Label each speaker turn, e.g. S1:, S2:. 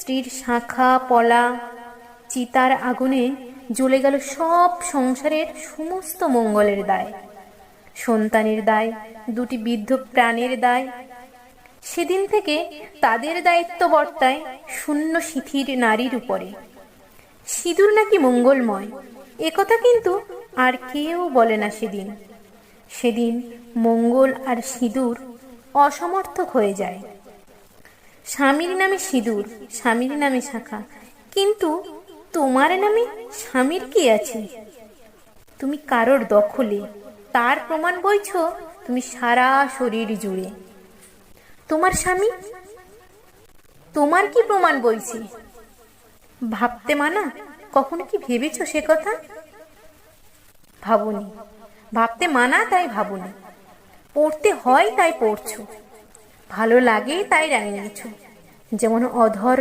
S1: স্ত্রীর শাঁখা পলা চিতার আগুনে জ্বলে গেল সব সংসারের সমস্ত মঙ্গলের দায়, সন্তানের দায়, দুটি বৃদ্ধ প্রাণের দায়। সেদিন থেকে তাদের দায়িত্ব বর্তায় শূন্য শিথির নারীর উপরে। সিঁদুর নাকি মঙ্গলময়, একথা কিন্তু আর কেউ বলে না। সেদিন সেদিন মঙ্গল আর সিঁদুর অসমর্থক হয়ে যায়। স্বামীর নামে সিঁদুর, স্বামীর নামে শাঁখা, কিন্তু তোমার নামে স্বামীর কি আছে? তুমি কারোর দখলে, তার প্রমাণ বইছ তুমি সারা শরীর জুড়ে। তোমার স্বামী, তোমার কি প্রমাণ বইছে? ভাবতে মানা, কখনো কি ভেবেছ সে কথা? ভাবনি, ভাবতে মানা তাই ভাবনি, পড়তে হয় তাই পড়ছো, ভালো লাগে তাই রাঙিয়েছ। যেমন অধর